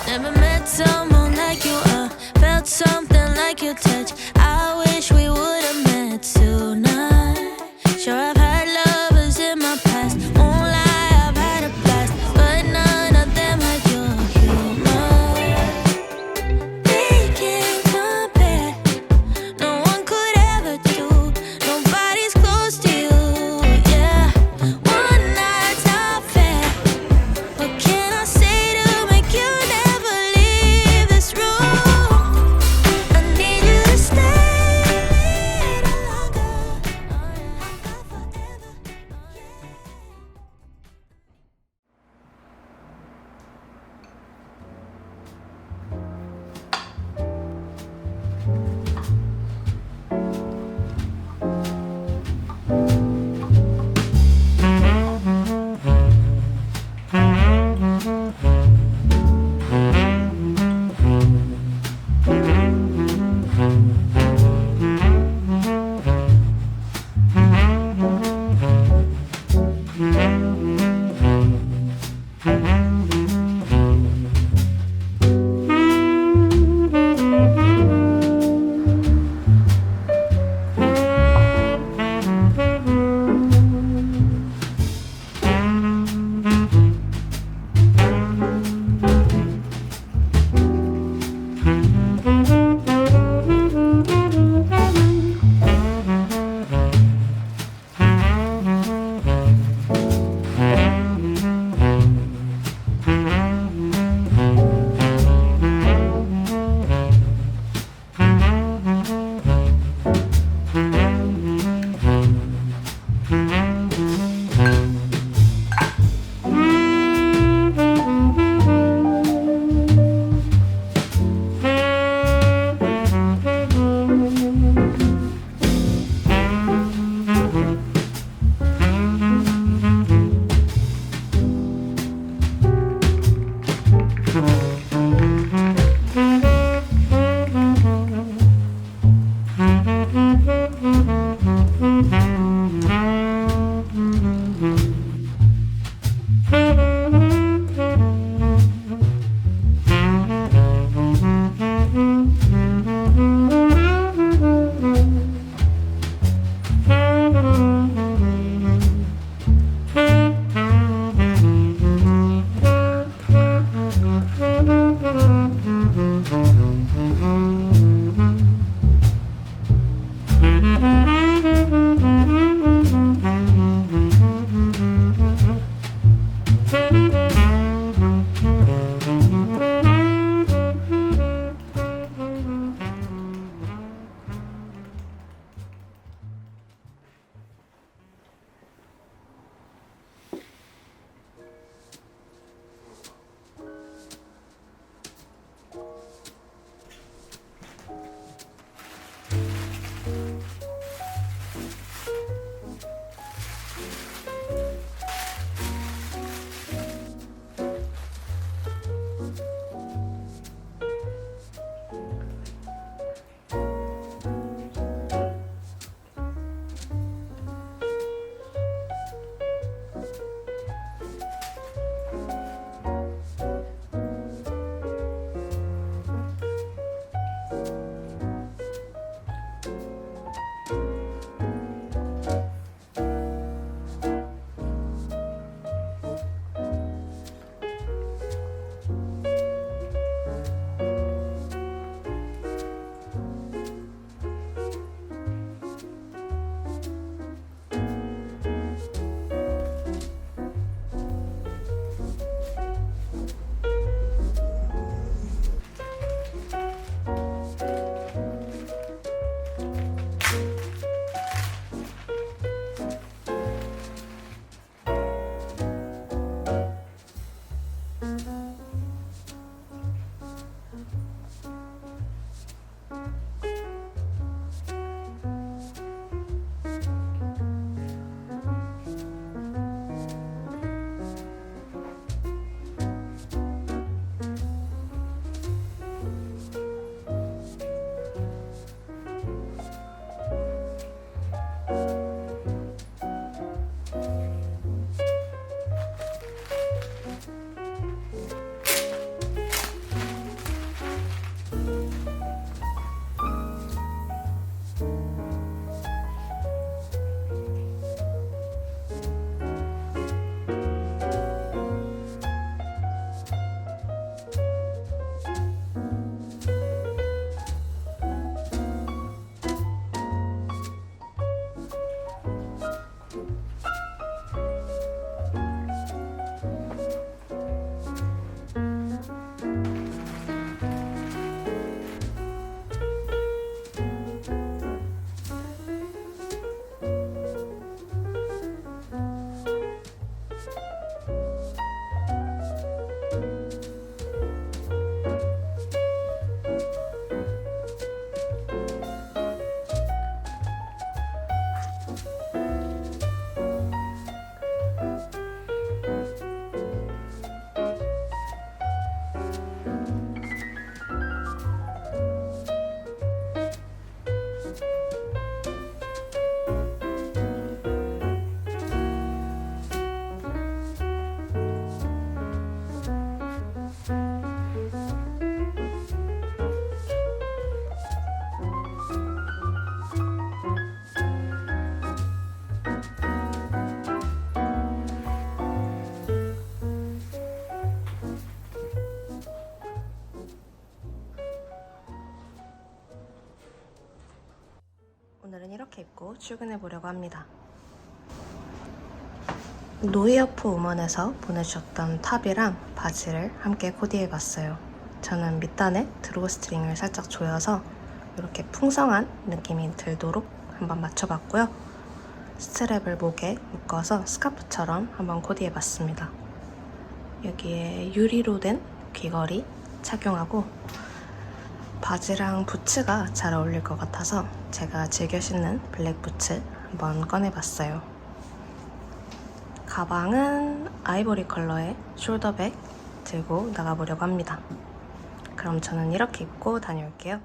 Never met someone like you, felt something like your touch. I wish we would've met tonight. Sure, I've had lovers in my past, won't lie, I've had a blast, but none of them had your humor. They can't compare, no one could ever do, nobody's close to you, yeah. One night's not fair, what can I say to make you never leave this room? I need you to stay. 이렇게 입고 출근해 보려고 합니다. 노이어프 우먼에서 보내주셨던 탑이랑 바지를 함께 코디해 봤어요. 저는 밑단에 드로우스트링을 살짝 조여서 이렇게 풍성한 느낌이 들도록 한번 맞춰봤고요. 스트랩을 목에 묶어서 스카프처럼 한번 코디해 봤습니다. 여기에 유리로 된 귀걸이 착용하고 바지랑 부츠가 잘 어울릴 것 같아서 제가 즐겨 신는 블랙 부츠 한번 꺼내봤어요. 가방은 아이보리 컬러의 숄더백 들고 나가보려고 합니다. 그럼 저는 이렇게 입고 다녀올게요.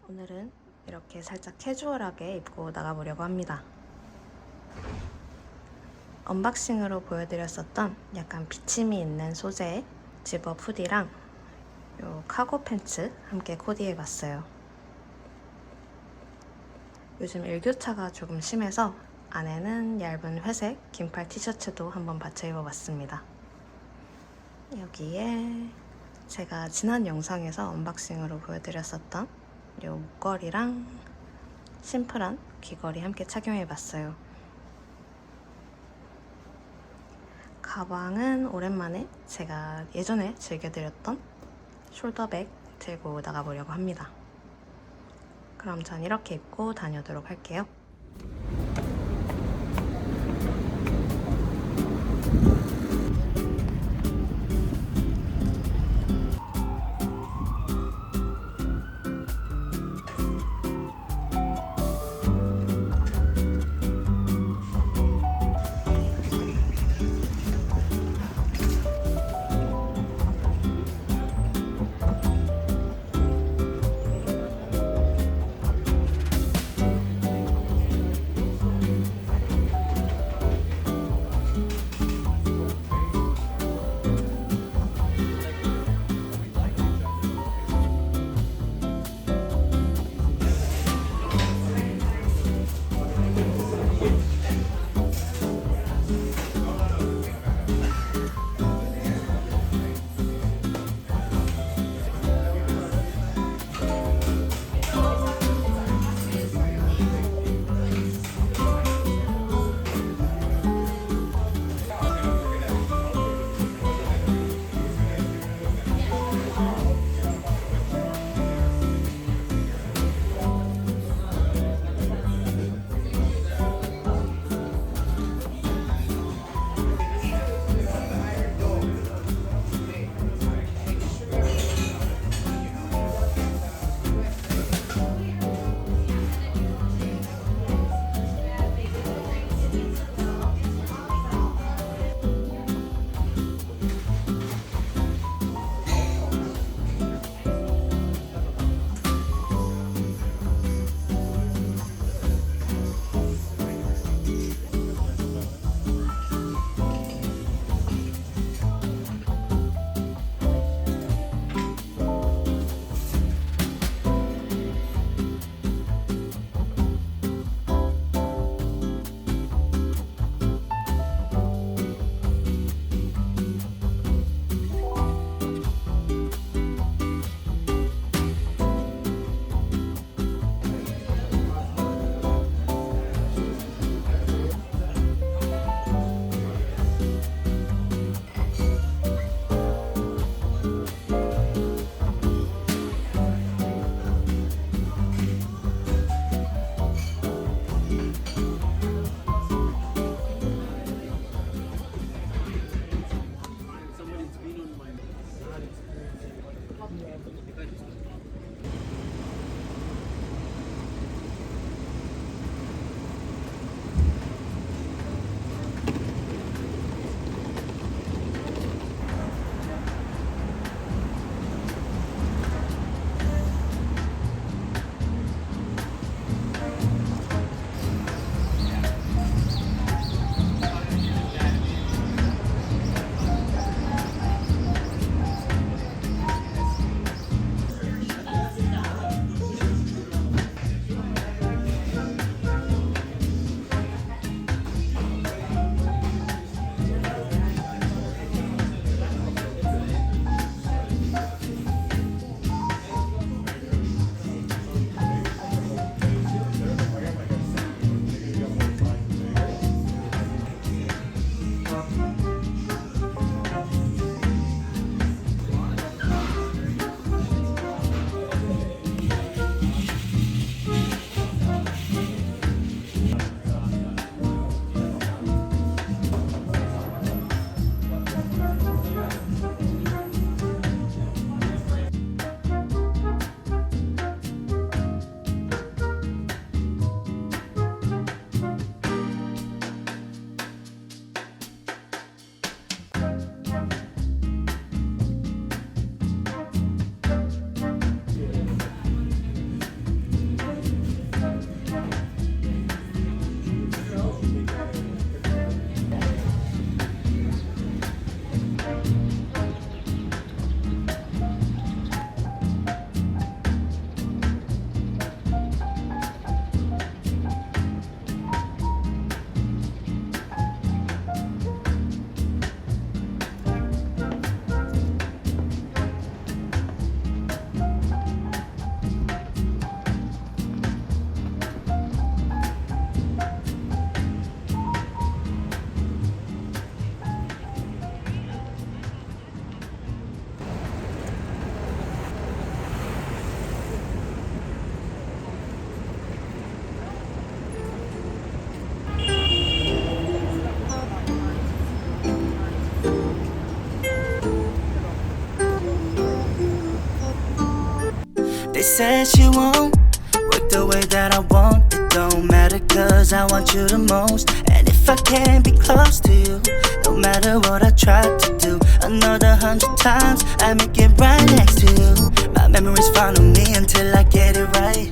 오늘은 이렇게 살짝 캐주얼하게 입고 나가보려고 합니다. 언박싱으로 보여드렸었던 약간 비침이 있는 소재의 집업 후디랑 요 카고 팬츠 함께 코디해봤어요. 요즘 일교차가 조금 심해서 안에는 얇은 회색 긴팔 티셔츠도 한번 받쳐 입어봤습니다. 여기에 제가 지난 영상에서 언박싱으로 보여드렸었던 요 목걸이랑 심플한 귀걸이 함께 착용해봤어요. 가방은 오랜만에 제가 예전에 즐겨드렸던 숄더백 들고 나가보려고 합니다. 그럼 전 이렇게 입고 다녀오도록 할게요. She says she won't work the way that I want. It don't matter cause I want you the most. And if I can't be close to you, no matter what I try to do, another 100 times I make it right next to you. My memories follow me until I get it right.